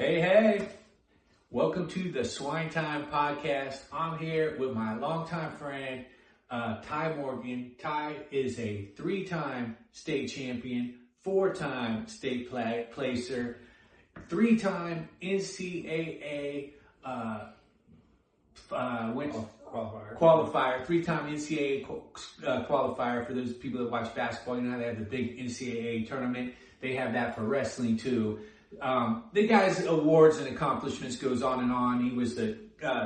Hey, hey. Welcome to the Swine Time podcast. I'm here with my longtime friend, Ty Morgan. Ty is a 3-time state champion, 4-time state placer, 3-time NCAA qualifier, 3-time NCAA qualifier. For those people that watch basketball, you know how they have the big NCAA tournament. They have that for wrestling too. The guy's awards and accomplishments goes on and on. He was the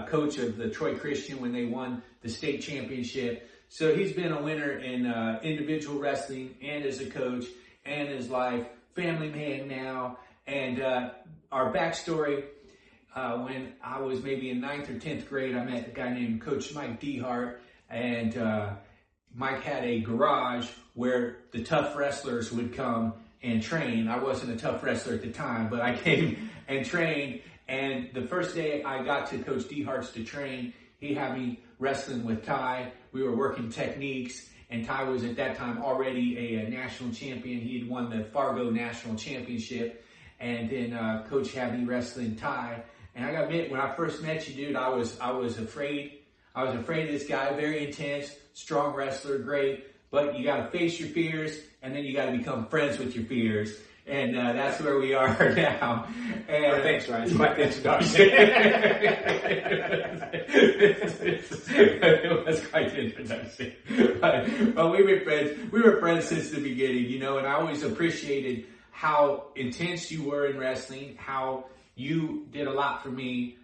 coach of the Troy Christian when they won the state championship. So he's been a winner in individual wrestling and as a coach and his life, family man now. And our backstory, when I was maybe in 9th or 10th grade, I met a guy named Coach Mike Dehart, and Mike had a garage where the tough wrestlers would come and train. I wasn't a tough wrestler at the time, but I came and trained. And the first day I got to Coach Dehart's to train, he had me wrestling with Ty. We were working techniques, and Ty was at that time already a national champion. He had won the Fargo National Championship. And then Coach had me wrestling Ty. And I gotta admit, when I first met you, dude, I was afraid. I was afraid of this guy, very intense, strong wrestler, great. But you gotta face your fears, and then you gotta become friends with your fears. And that's where we are now. And thanks, Ryan. It's quite the introduction. It was quite the introduction. But we were friends. We were friends since the beginning, you know, and I always appreciated how intense you were in wrestling, how you did a lot for me,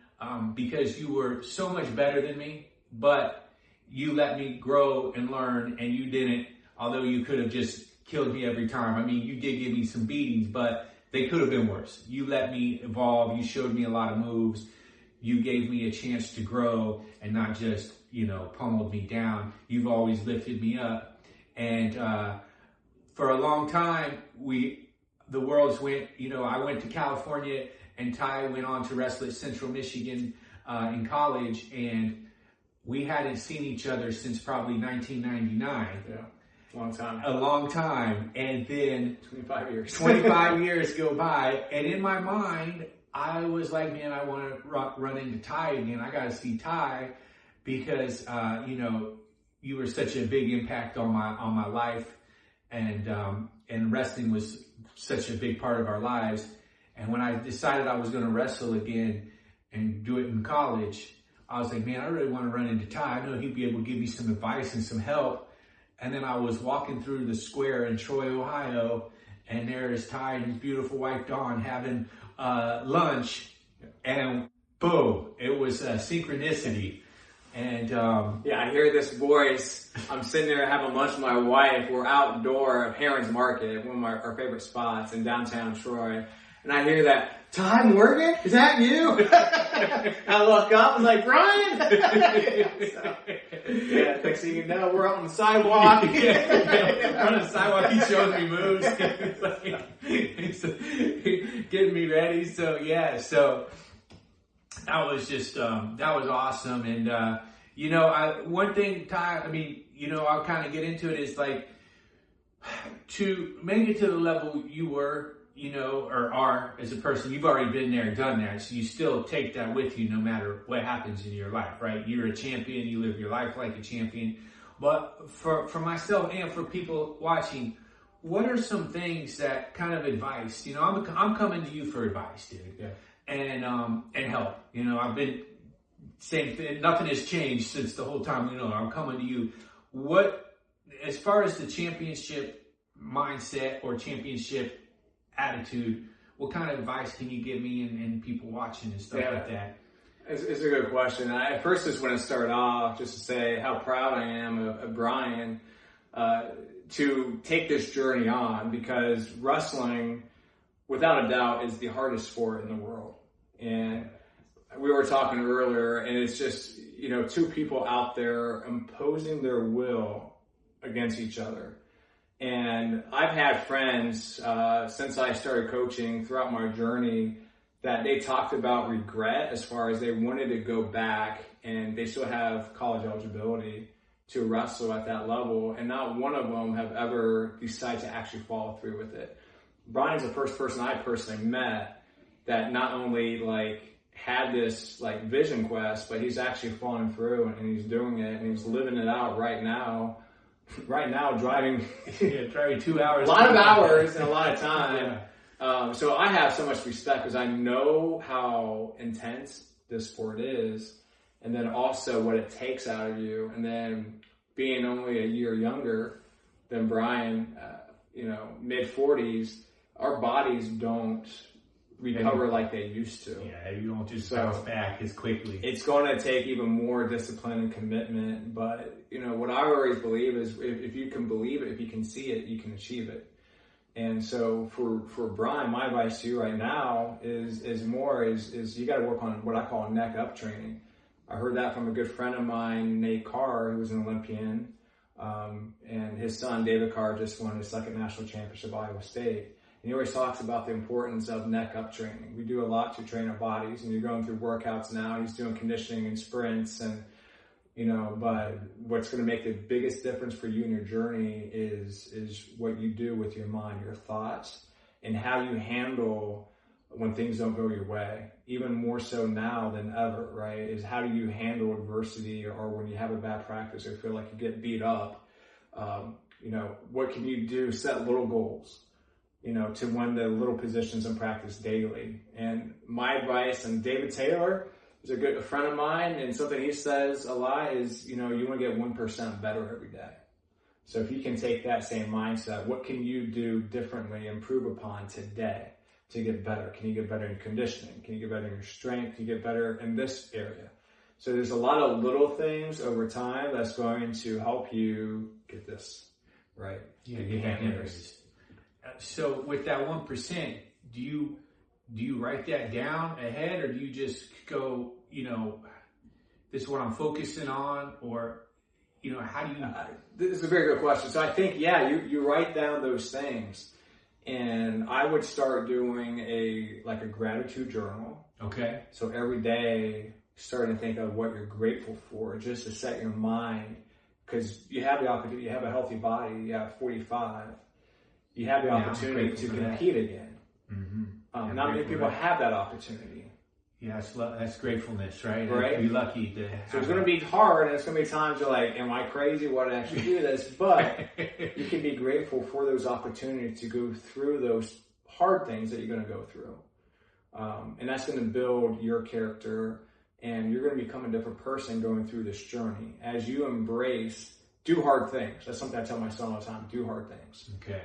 because you were so much better than me, but you let me grow and learn, and you didn't, although you could have just killed me every time. I mean, you did give me some beatings, but they could have been worse. You let me evolve. You showed me a lot of moves. You gave me a chance to grow and not just, you know, pummeled me down. You've always lifted me up. And for a long time, the worlds went, you know, I went to California, and Ty went on to wrestle at Central Michigan in college, and we hadn't seen each other since probably 1999. Yeah, long time. A long time. And then 25 years. 25 years go by, and in my mind, I was like, man, I want to run into Ty again. I got to see Ty because, you know, you were such a big impact on my life, and wrestling was such a big part of our lives. And when I decided I was going to wrestle again and do it in college, I was like, man, I really want to run into Ty. I know he'd be able to give me some advice and some help. And then I was walking through the square in Troy, Ohio, and there's Ty and his beautiful wife, Dawn, having lunch. And boom, it was synchronicity. And yeah, I hear this voice. I'm sitting there having lunch with my wife. We're outdoor at Heron's Market, one of our favorite spots in downtown Troy. And I hear that, Ty Morgan? Is that you? I look up and like, Brian! So, yeah, next thing you know, we're out on the sidewalk. We're on the sidewalk, he shows me moves. He's getting me ready. So yeah, so that was just, that was awesome. And, you know, one thing, Ty, I mean, you know, I'll kind of get into it is like, to make it to the level you were, you know, or are as a person, you've already been there and done that. So you still take that with you no matter what happens in your life, right? You're a champion. You live your life like a champion. But for myself and for people watching, what are some things that kind of advice, you know, I'm coming to you for advice, dude. Yeah. And help. You know, I've been same thing. Nothing has changed since the whole time, you know, I'm coming to you. What, as far as the championship mindset or championship attitude, what kind of advice can you give me and people watching and stuff like that? It's a good question. I first just want to start off just to say how proud I am of Brian to take this journey on, because wrestling, without a doubt, is the hardest sport in the world. And we were talking earlier, and it's just, you know, two people out there imposing their will against each other. And I've had friends since I started coaching throughout my journey that they talked about regret as far as they wanted to go back and they still have college eligibility to wrestle at that level. And not one of them have ever decided to actually follow through with it. Brian's the first person I personally met that not only like had this like vision quest, but he's actually following through and he's doing it and he's living it out right now. Right now, driving driving 2 hours, a lot of hours and a lot of time. So I have so much respect because I know how intense this sport is, and then also what it takes out of you. And then being only a year younger than Brian, mid 40s, our bodies don't recover like they used to. Yeah, you don't just bounce back as quickly. It's going to take even more discipline and commitment. But, what I always believe is if you can believe it, if you can see it, you can achieve it. And so for Brian, my advice to you right now is you got to work on what I call neck up training. I heard that from a good friend of mine, Nate Carr, who was an Olympian. And his son, David Carr, just won his second national championship at Iowa State. And he always talks about the importance of neck up training. We do a lot to train our bodies, and you're going through workouts now. He's doing conditioning and sprints, and but what's going to make the biggest difference for you in your journey is what you do with your mind, your thoughts, and how you handle when things don't go your way. Even more so now than ever, right? Is how do you handle adversity, or when you have a bad practice or feel like you get beat up? What can you do? Set little goals. To win the little positions in practice daily. And my advice, and David Taylor is a good friend of mine, and something he says a lot is, you want to get 1% better every day. So if you can take that same mindset, what can you do differently, improve upon today to get better? Can you get better in conditioning? Can you get better in your strength? Can you get better in this area? So there's a lot of little things over time that's going to help you get this right. Yeah, get that interest. So with that 1%, do you write that down ahead, or do you just go, this is what I'm focusing on, or, how do you? This is a very good question. So I think, you write down those things, and I would start doing a gratitude journal. Okay. So every day, starting to think of what you're grateful for, just to set your mind, because you have the opportunity, you have a healthy body, you have 45. You have the opportunity to compete again. Mm-hmm. Not many people have that opportunity. Yeah, that's gratefulness, right? Right. Be lucky to have. So it's going to be hard, and it's going to be times you're like, am I crazy? Why did I actually do this? But you can be grateful for those opportunities to go through those hard things that you're going to go through. And that's going to build your character, and you're going to become a different person going through this journey. As you do hard things. That's something I tell my son all the time, do hard things. Okay.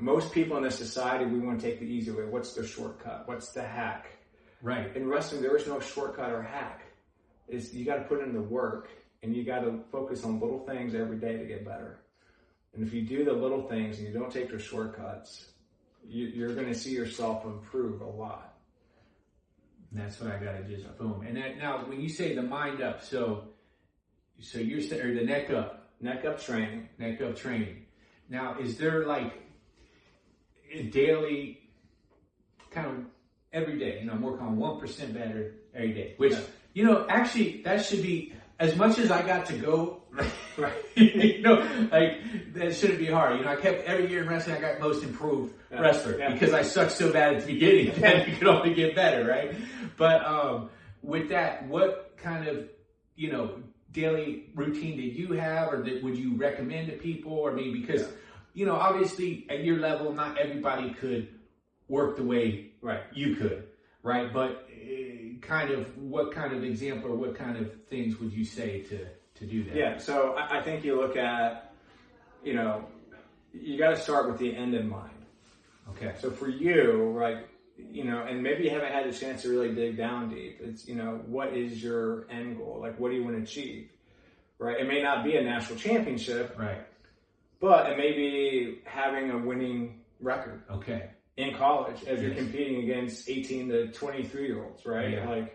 Most people in this society, we want to take the easy way. What's the shortcut? What's the hack? Right. In wrestling, there is no shortcut or hack. You got to put in the work, and you got to focus on little things every day to get better. And if you do the little things and you don't take the shortcuts, you're going to see yourself improve a lot. And that's what I got to just boom. And now, when you say the mind up, so you're saying, or the neck up training. Now, is there a daily kind of every day, I'm working on 1% better every day, which, actually that should be, as much as I got to go, right? That shouldn't be hard. I kept every year in wrestling, I got most improved wrestler because I sucked so bad at the beginning that you could only get better, right? But, with that, what kind of, daily routine did you have, or would you recommend to people? Or maybe because, obviously at your level, not everybody could work the way you could, right? But what kind of example or what kind of things would you say to do that? Yeah, so I think you look at, you got to start with the end in mind. Okay. So for you, right, and maybe you haven't had a chance to really dig down deep. It's, what is your end goal? What do you want to achieve? Right? It may not be a national championship. Right. But it may be having a winning record. Okay. In college as you're competing against 18 to 23-year-olds, right? Yeah.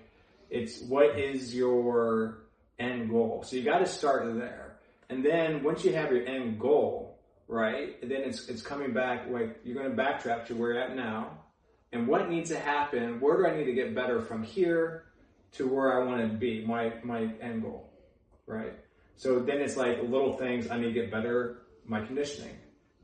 It's what is your end goal? So you got to start there. And then once you have your end goal, right, then it's coming back, you're going to backtrack to where you're at now. And what needs to happen? Where do I need to get better from here to where I want to be, my end goal, right? So then it's little things I need to get better, my conditioning.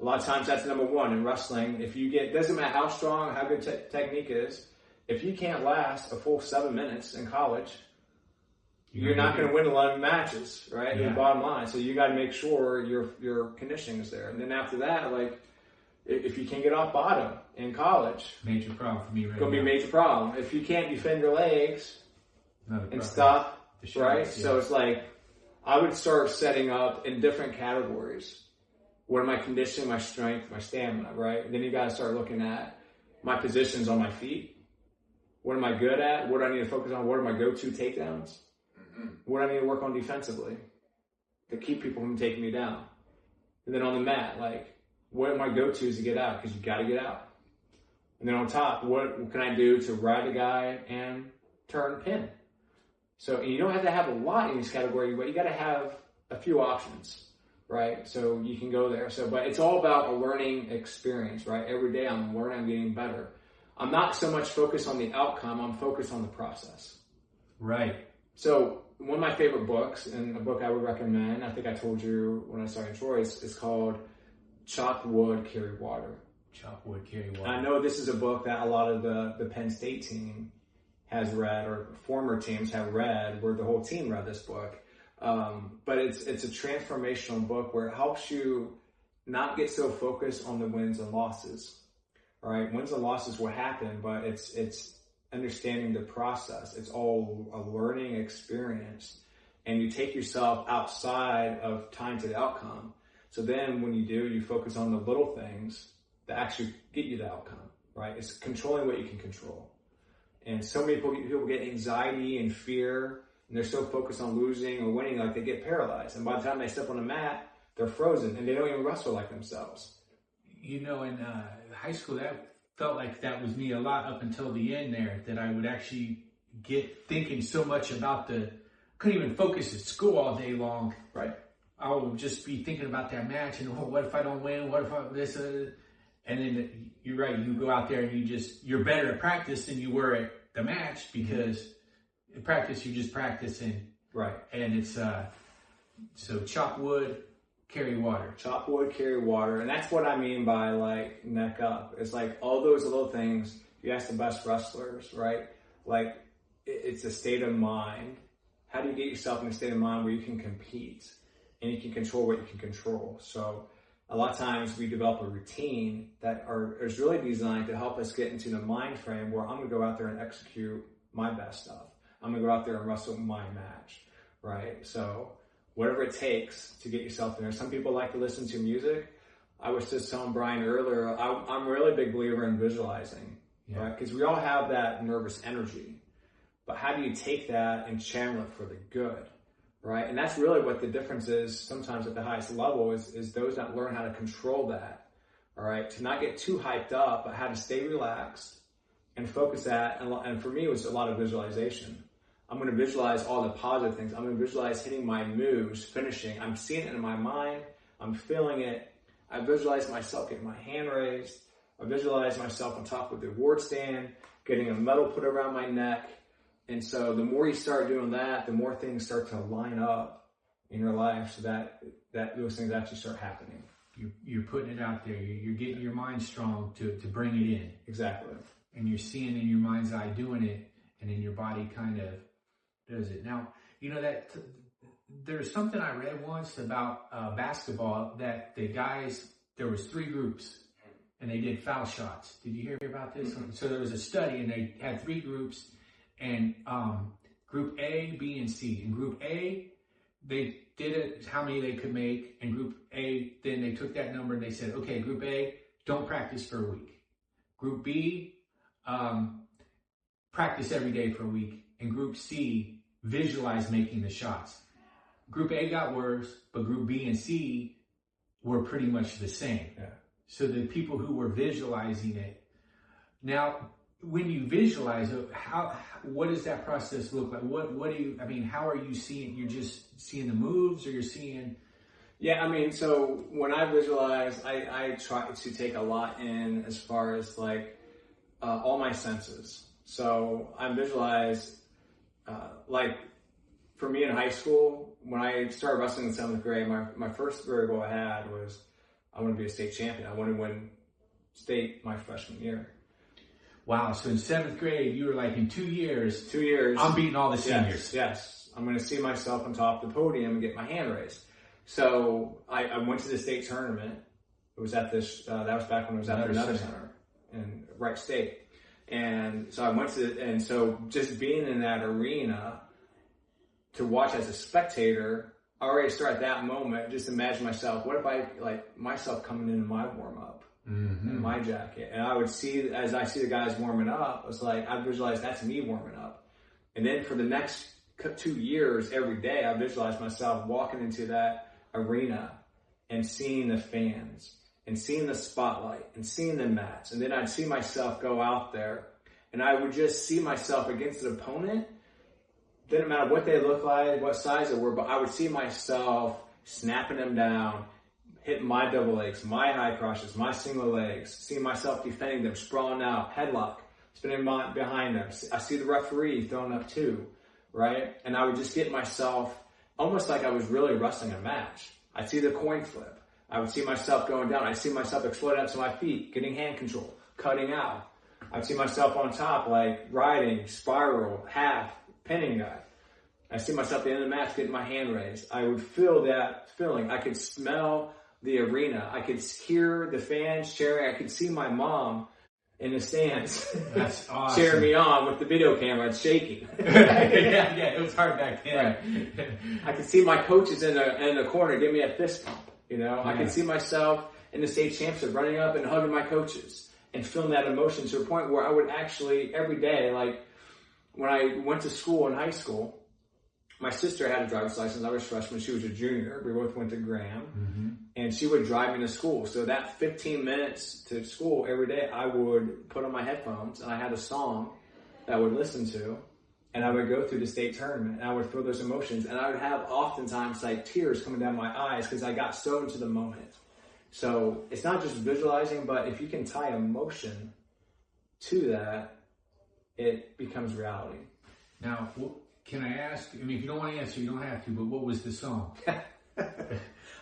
A lot of times that's number one in wrestling. If you doesn't matter how strong, how good technique is, if you can't last a full 7 minutes in college, you're not going to win a lot of matches, right? Yeah. The bottom line. So you got to make sure your conditioning is there. And then after that, like, if you can't get off bottom in college, major problem for me right gonna be a major problem. If you can't defend your legs and stuff, shots, right? Yeah. So it's like, I would start setting up in different categories. What am I conditioning? My strength, my stamina, right? And then you got to start looking at my positions on my feet. What am I good at? What do I need to focus on? What are my go-to takedowns? What do I need to work on defensively to keep people from taking me down? And then on the mat, like, what are my go-tos to get out? Because you got to get out. And then on top, what can I do to ride a guy and turn pin? So, and you don't have to have a lot in these categories, but you got to have a few options, right? So you can go there. So, but it's all about a learning experience, right? Every day I'm learning, I'm getting better. I'm not so much focused on the outcome, I'm focused on the process. Right. So one of my favorite books, and a book I would recommend, I think I told you when I started Troy, is called Chop Wood, Carry Water. Chop Wood, Carry Water. I know this is a book that a lot of the Penn State team has read, or former teams have read, where the whole team read this book. But it's a transformational book where it helps you not get so focused on the wins and losses. All right, wins and losses will happen, but it's understanding the process. It's all a learning experience, and you take yourself outside of time to the outcome. So then when you do, you focus on the little things that actually get you the outcome, right? It's controlling what you can control. And so many people get anxiety and fear, and they're so focused on losing or winning, like they get paralyzed. And by the time they step on the mat, they're frozen, and they don't even wrestle like themselves. You know, in high school, that felt like that was me a lot up until the end there, that I would actually get thinking so much about couldn't even focus at school all day long. Right. I would just be thinking about that match and, what if I don't win? What if this? And then you're right, you go out there and you're better at practice than you were at the match, because in practice you're just practicing. Right. And it's, so chop wood, carry water. Chop wood, carry water. And that's what I mean by like neck up. It's like all those little things. You ask the best wrestlers, right? Like it's a state of mind. How do you get yourself in a state of mind where you can compete and you can control what you can control? So a lot of times we develop a routine that is really designed to help us get into the mind frame where I'm going to go out there and execute my best stuff. I'm going to go out there and wrestle my match, right? So whatever it takes to get yourself in there. Some people like to listen to music. I was just telling Brian earlier, I'm a really big believer in visualizing, right? Because we all have that nervous energy. But how do you take that and channel it for the good, right? And that's really what the difference is sometimes at the highest level is those that learn how to control that, all right? To not get too hyped up, but how to stay relaxed and focus that. And for me, it was a lot of visualization. I'm going to visualize all the positive things. I'm going to visualize hitting my moves, finishing. I'm seeing it in my mind. I'm feeling it. I visualize myself getting my hand raised. I visualize myself on top of the award stand, getting a medal put around my neck. And so the more you start doing that, the more things start to line up in your life so that those things actually start happening. You're putting it out there. You're getting your mind strong to bring it in. Exactly. And you're seeing in your mind's eye doing it, and then your body kind of does it. Now, you know that there's something I read once about basketball that the guys, there was 3 groups and they did foul shots. Did you hear about this? Mm-hmm. So there was a study and they had 3 groups, and group A, B, and C. In group A, they did it how many they could make. And group A, then they took that number and they said, okay, group A, don't practice for a week. Group B, practice every day for a week. And group C, visualize making the shots. Group A got worse, but group B and C were pretty much the same. Yeah. So the people who were visualizing it. Now, when you visualize it, what does that process look like? How are you seeing? You're just seeing the moves, or you're seeing? Yeah, I mean, so when I visualize, I try to take a lot in as far as like all my senses. So I visualize, like for me in high school, when I started wrestling in 7th grade, my first very goal I had was I want to be a state champion. I want to win state my freshman year. Wow. So in 7th grade, you were like, in 2 years, 2 years, I'm beating all the seniors. Yes. I'm going to see myself on top of the podium and get my hand raised. So I went to the state tournament. It was at this, that was back when it was at another center in Wright State. And so I went to, and so just being in that arena to watch as a spectator, I already start at that moment, just imagine myself, what if I, like, myself coming in my warm-up in my jacket? And I would see, as I see the guys warming up, it's like, I visualize that's me warming up. And then for the next 2 years, every day, I visualize myself walking into that arena and seeing the fans and seeing the spotlight and seeing the mats. And then I'd see myself go out there and I would just see myself against an opponent. Didn't matter what they looked like, what size they were, but I would see myself snapping them down, hitting my double legs, my high crosses, my single legs, seeing myself defending them, sprawling out, headlock, spinning behind them. I see the referee throwing up too, right? And I would just get myself almost like I was really wrestling a match. I'd see the coin flip. I would see myself going down. I'd see myself exploding up to my feet, getting hand control, cutting out. I'd see myself on top, like riding, spiral, half, pinning guy. I see myself at the end of the match getting my hand raised. I would feel that feeling. I could smell the arena. I could hear the fans cheering. I could see my mom in the stands. That's awesome. Cheering me on with the video camera. It's shaking. yeah, it was hard back then. Right. I could see my coaches in the corner give me a fist pump. You know, I could see myself in the state championship running up and hugging my coaches and feeling that emotion to a point where I would actually every day, like when I went to school in high school, my sister had a driver's license. I was a freshman. She was a junior. We both went to Graham. And she would drive me to school. So that 15 minutes to school every day, I would put on my headphones and I had a song that I would listen to. And I would go through the state tournament and I would feel those emotions. And I would have oftentimes like tears coming down my eyes because I got so into the moment. So it's not just visualizing, but if you can tie emotion to that, it becomes reality. Now, can I ask, I mean, if you don't want to answer, you don't have to, but what was the song?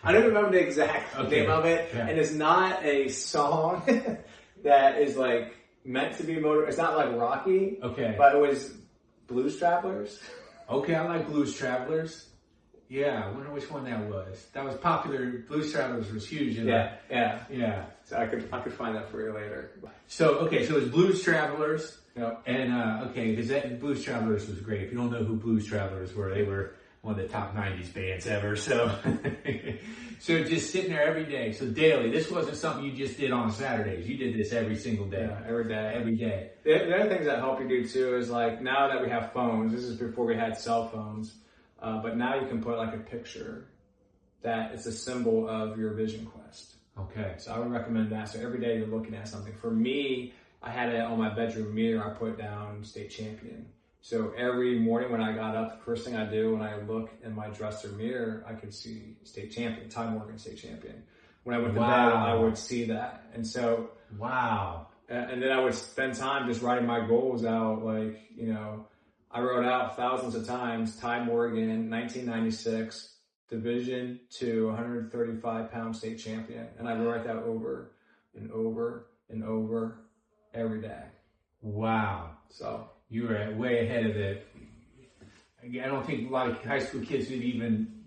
I don't remember the exact name of it. Yeah. And it's not a song that is like meant to be it's not like Rocky. Okay. But it was Blues Travelers. Okay, I like Blues Travelers. Yeah, I wonder which one that was. That was popular. Blues Travelers was huge. Yeah. So I could find that for you later. So it was Blues Travelers. Yep. And because that Blues Travelers was great. If you don't know who Blues Travelers were, they were one of the top 90s bands ever. So, so just sitting there every day. So daily. This wasn't something you just did on Saturdays. You did this every single day. Yeah, every day. Every day. The other things that help you do too is like now that we have phones. This is before we had cell phones. But now you can put like a picture that is a symbol of your vision quest. Okay. So I would recommend that. So every day you're looking at something. For me, I had it on my bedroom mirror. I put down state champion. So every morning when I got up, the first thing I do when I look in my dresser mirror, I could see state champion, Ty Morgan state champion. When I went to bed, I would see that. And so, and then I would spend time just writing my goals out. Like, you know, I wrote out thousands of times, Ty Morgan, 1996, Division II, 135-pound state champion. And I would write that over and over and over every day. Wow. So you were way ahead of it. I don't think a lot of high school kids would even.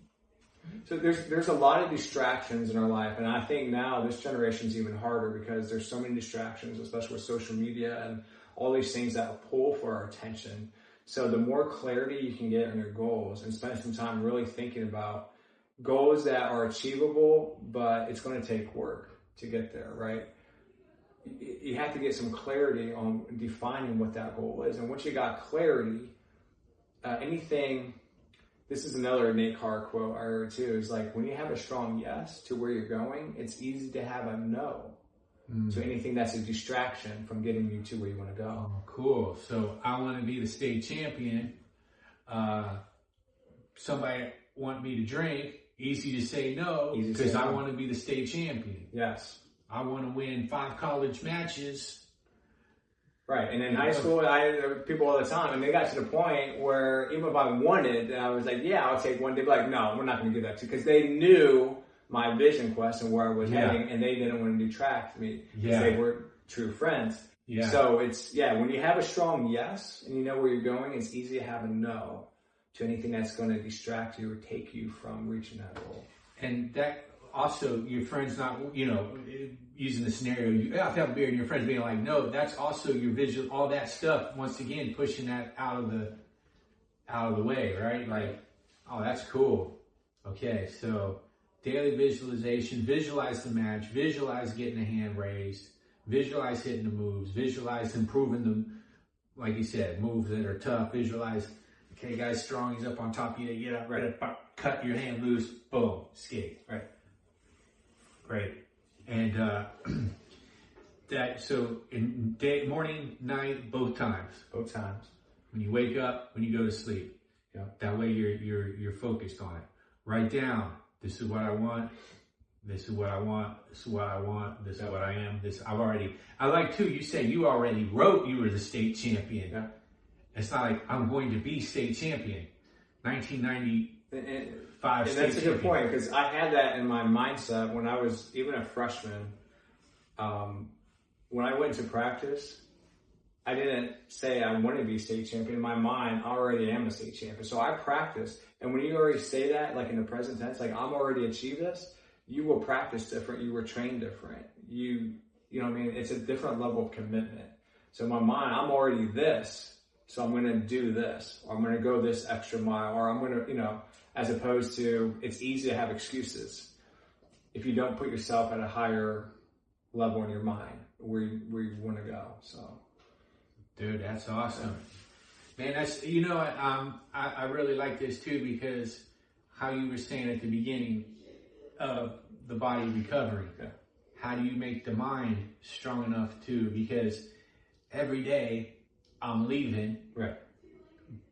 So there's a lot of distractions in our life, and I think now this generation is even harder because there's so many distractions, especially with social media and all these things that pull for our attention. So the more clarity you can get on your goals and spend some time really thinking about goals that are achievable, but it's going to take work to get there, right? You have to get some clarity on defining what that goal is. And once you got clarity, this is another Nate Carr quote I heard too, is like when you have a strong yes to where you're going, it's easy to have a no to anything that's a distraction from getting you to where you want to go. Oh, cool. So I want to be the state champion. Somebody want me to drink, easy to say no because I want to be the state champion. Yes. I want to win 5 college matches. Right. And in high school, I had people all the time, and they got to the point where even if I wanted, I was like, yeah, I'll take one. They'd be like, no, we're not going to do that. Because they knew my vision quest and where I was heading, and they didn't want to detract me because they were true friends. Yeah. So it's, when you have a strong yes and you know where you're going, it's easy to have a no to anything that's going to distract you or take you from reaching that goal. And that also, your friends not, using the scenario, you have to have a beer and your friends being like, no, that's also your visual, all that stuff, once again, pushing that out of the way, right? Like, oh, that's cool. Okay, so daily visualization, visualize the match, visualize getting the hand raised, visualize hitting the moves, visualize improving them, like you said, moves that are tough, visualize, okay, guy's strong, he's up on top of you, get up, ready, cut your hand loose, boom, skate, right? Great. And so in day, morning, night, both times. Both times. When you wake up, when you go to sleep. Yeah. That way you're focused on it. Write down, this is what I want, this is what I want, this is what I want, this is what I am, I like too, you said you already wrote you were the state champion. Yeah. It's not like I'm going to be state champion. 1995 and state that's a good champion. point, because I had that in my mindset when I was even a freshman. When I went to practice, I didn't say I want to be state champion. In my mind, I already am a state champion. So I practiced. And when you already say that, like in the present tense, like I'm already achieved this, you will practice different. You will train different. You know what I mean? It's a different level of commitment. So in my mind, I'm already this. So I'm going to do this, or I'm going to go this extra mile, or I'm going to, as opposed to, it's easy to have excuses if you don't put yourself at a higher level in your mind where you want to go. So, dude, that's awesome, man. That's I really like this too, because how you were saying at the beginning of the body recovery. Yeah. How do you make the mind strong enough too? Because every day I'm leaving, right,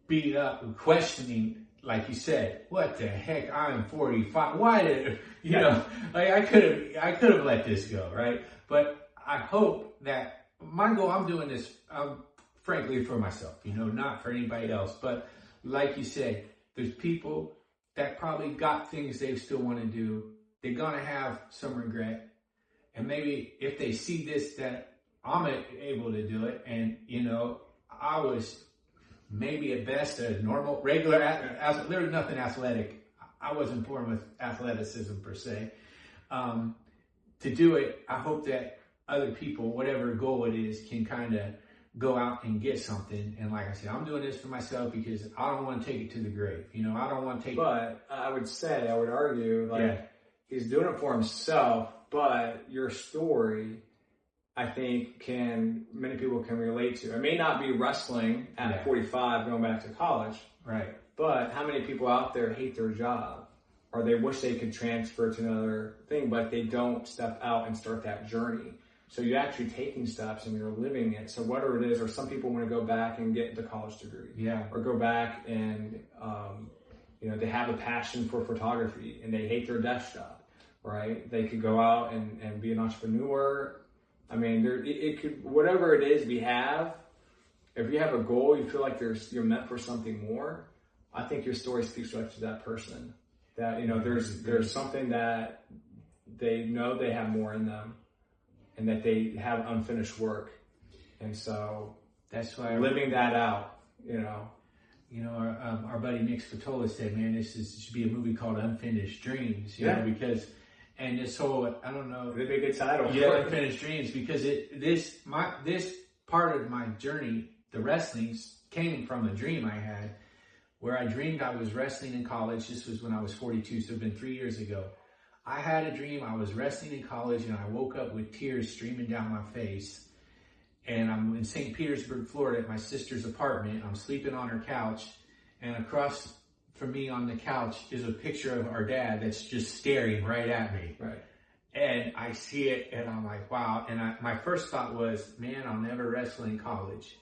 beat up, questioning, like you said, what the heck? I'm 45. Why did I could have let this go, right? But I hope that my goal, I'm doing this, frankly, for myself, not for anybody else. But like you said, there's people that probably got things they still want to do. They're gonna have some regret, and maybe if they see this, that I'm able to do it, and I was maybe at best a normal, regular, there was nothing athletic. I wasn't born with athleticism per se. To do it, I hope that other people, whatever goal it is, can kind of go out and get something. And like I said, I'm doing this for myself because I don't want to take it to the grave. I don't want to take But I would argue, he's doing it for himself, but your story, I think, many people can relate to. It may not be wrestling at 45 going back to college. Right. But how many people out there hate their job, or they wish they could transfer to another thing, but they don't step out and start that journey. So you're actually taking steps and you're living it. So whatever it is, or some people want to go back and get the college degree. Yeah. Or go back and, they have a passion for photography and they hate their desk job, right? They could go out and be an entrepreneur. I mean, it could, whatever it is we have, if you have a goal, you feel like you're meant for something more, I think your story speaks right to that person. That, there's something that they know they have more in them and that they have unfinished work. And so that's why living that out, our buddy Nick Spatola said, man, this should be a movie called Unfinished Dreams, because, and this whole, I don't know. It'd be a good title. Yeah, Unfinished Dreams, because this part of my journey, the wrestling, came from a dream I had where I dreamed I was wrestling in college. This was when I was 42, so it's been 3 years ago. I had a dream I was wrestling in college, and I woke up with tears streaming down my face. And I'm in St. Petersburg, Florida, at my sister's apartment. I'm sleeping on her couch, and across from me on the couch is a picture of our dad that's just staring right at me. Right. And I see it, and I'm like, wow. And my first thought was, man, I'll never wrestle in college.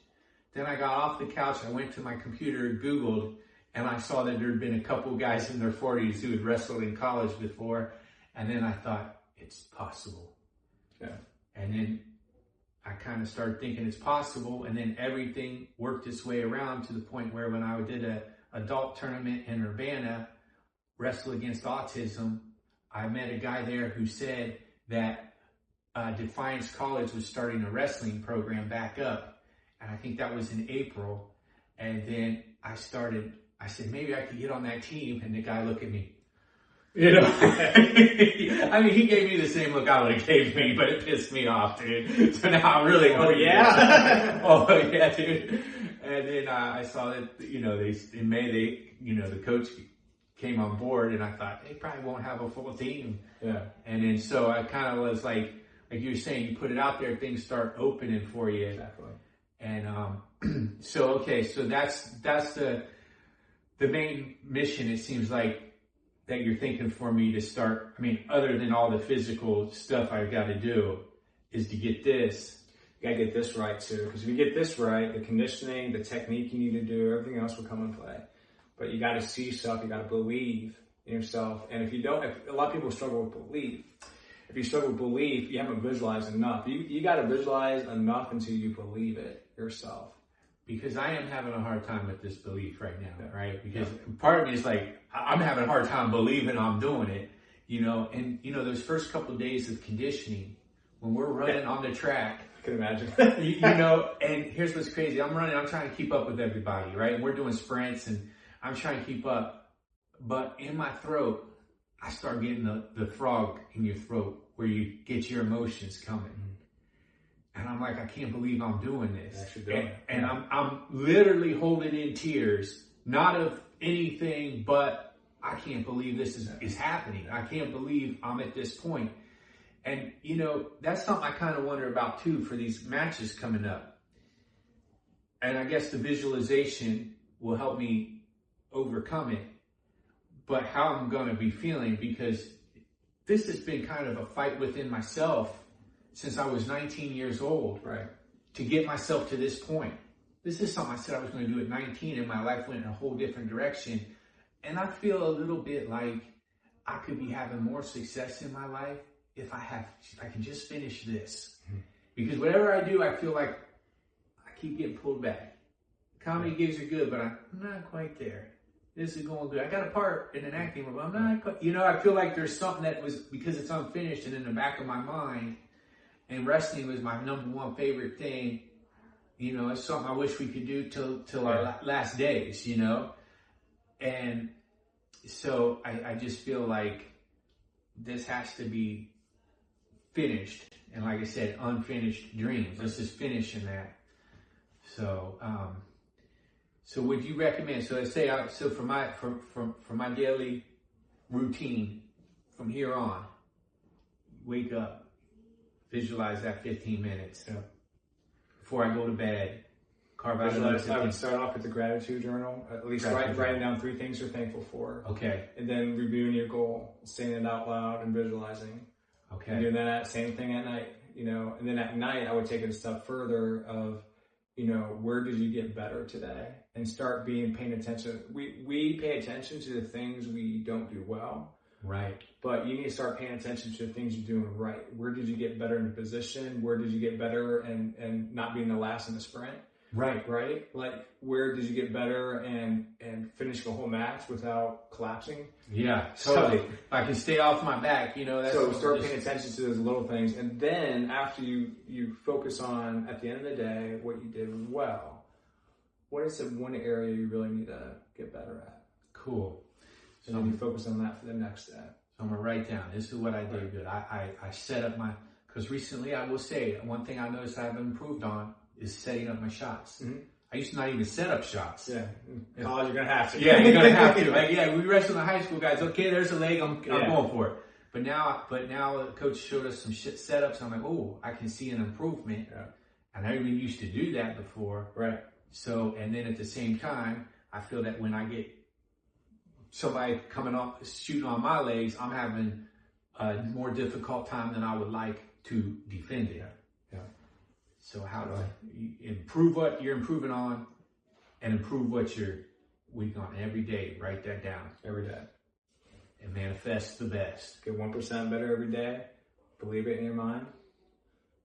Then I got off the couch, I went to my computer, Googled, and I saw that there had been a couple guys in their 40s who had wrestled in college before. And then I thought, it's possible. Yeah. And then I kind of started thinking it's possible. And then everything worked its way around to the point where when I did an adult tournament in Urbana, Wrestle Against Autism, I met a guy there who said that Defiance College was starting a wrestling program back up, and I think that was in April. And then I said, maybe I could get on that team, and the guy looked at me. You know, I mean, he gave me the same look I would have gave me, but it pissed me off, dude. So now I'm really, oh yeah, oh yeah, dude. And then I saw that, you know, in May the coach came on board, and I thought they probably won't have a full team. Yeah. And then so I kind of was like you were saying, you put it out there, things start opening for you. Exactly. And so that's the main mission. It seems like that you're thinking for me to start. I mean, other than all the physical stuff I've got to do, is to get this. You gotta get this right too, because if you get this right, the conditioning, the technique you need to do, everything else will come in play. But you got to see yourself. You got to believe in yourself. And if you don't, a lot of people struggle with belief. If you struggle with belief, you haven't visualized enough. You got to visualize enough until you believe it yourself. Because I am having a hard time with this belief right now, right? Because part of me is like, I'm having a hard time believing I'm doing it, you know? And, you know, those first couple of days of conditioning, when we're running on the track, I can imagine. you know, and here's what's crazy. I'm trying to keep up with everybody, right? And we're doing sprints, and I'm trying to keep up. But in my throat, I start getting the frog in your throat where you get your emotions coming. And I'm like, I can't believe I'm doing this. And I'm literally holding in tears, not of anything, but I can't believe this is happening. I can't believe I'm at this point. And, you know, that's something I kind of wonder about too for these matches coming up. And I guess the visualization will help me overcome it. But how I'm going to be feeling, because this has been kind of a fight within myself since I was 19 years old, right? To get myself to this point. This is something I said I was going to do at 19, and my life went in a whole different direction. And I feel a little bit like I could be having more success in my life if I can just finish this. Because whatever I do, I feel like I keep getting pulled back. Comedy gigs are good, but I'm not quite there. This is going good. I got a part in an acting role, but I'm not quite, you know, I feel like there's something that was, because it's unfinished and in the back of my mind, and wrestling was my #1 favorite thing. You know, it's something I wish we could do till our last days, you know? And so I just feel like this has to be finished. And like I said, unfinished dreams. Let's just finish in that. So, so would you recommend, so let's say, so for my daily routine from here on, wake up, visualize that 15 minutes. Yeah. Before I go to bed, carve out another 15. I would start off with the gratitude journal, at least writing down 3 things you're thankful for. Okay. And then reviewing your goal, saying it out loud and visualizing. Okay. And doing that same thing at night, you know. And then at night, I would take it a step further of, you know, where did you get better today? And start paying attention. We pay attention to the things we don't do well. Right. But you need to start paying attention to the things you're doing right. Where did you get better in the position? Where did you get better and not being the last in the sprint? Right. Right? Like, where did you get better and finish the whole match without collapsing? Yeah, totally. If I can stay off my back, you know. That's so start paying attention to those little things. And then after you focus on, at the end of the day, what you did well, what is the one area you really need to get better at? Cool. And then you focus on that for the next step. So I'm going to write down, this is what I did good. I set up because recently I will say, one thing I noticed I've improved on is setting up my shots. Mm-hmm. I used to not even set up shots. Yeah. In college, you're going to have to. Yeah, you're going to have to. Like, yeah, we wrestled in high school, guys. Okay, there's a leg. I'm going for it. But now the coach showed us some shit setups. I'm like, oh, I can see an improvement. Yeah. And I even used to do that before. Right. So, and then at the same time, I feel that when I get somebody coming off, shooting on my legs, I'm having a more difficult time than I would like to defend it. Yeah. So how do I improve what you're improving on and improve what you're weak on every day? Write that down. Every day. And manifest the best. Get 1% better every day. Believe it in your mind.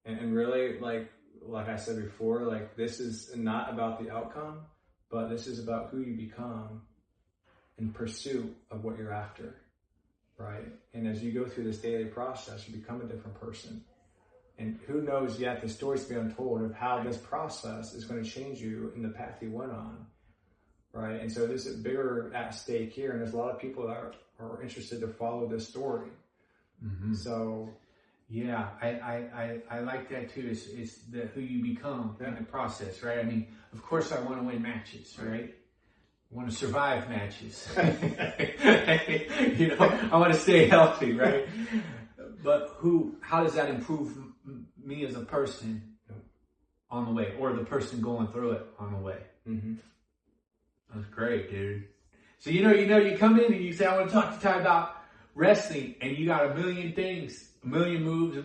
And really, like I said before, like, this is not about the outcome, but this is about who you become in pursuit of what you're after, right? And as you go through this daily process, you become a different person. And who knows yet, the story's to be untold of how this process is going to change you in the path you went on, right? And so this is bigger at stake here, and there's a lot of people that are interested to follow this story. Mm-hmm. So, yeah, I like that too. It's who you become in the process, right? I mean, of course I want to win matches, right? I want to survive matches. I want to stay healthy, right? But how does that improve me as a person on the way, or the person going through it on the way? Mm-hmm. That's great, dude. So you come in and you say, I want to talk to Ty about wrestling, and you got a million things, a million moves, and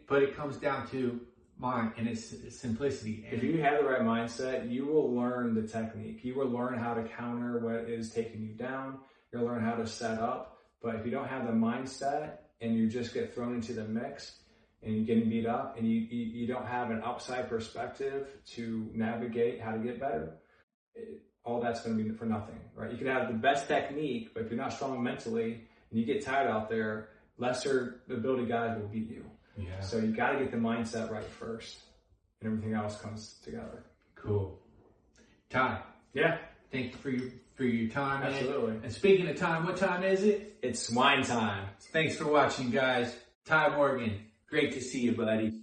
but it comes down to mine, and it's simplicity. If you have the right mindset, you will learn the technique. You will learn how to counter what is taking you down. You'll learn how to set up. But if you don't have the mindset and you just get thrown into the mix and you're getting beat up and you don't have an outside perspective to navigate how to get better, all that's going to be for nothing, right? You can have the best technique, but if you're not strong mentally and you get tired out there, lesser ability guys will beat you. Yeah. So you got to get the mindset right first, and everything else comes together. Cool. Ty. Yeah. Thank you for your time. Absolutely. Man. And speaking of time, what time is it? It's swine time. Thanks for watching, guys. Ty Morgan. Great to see you, buddy.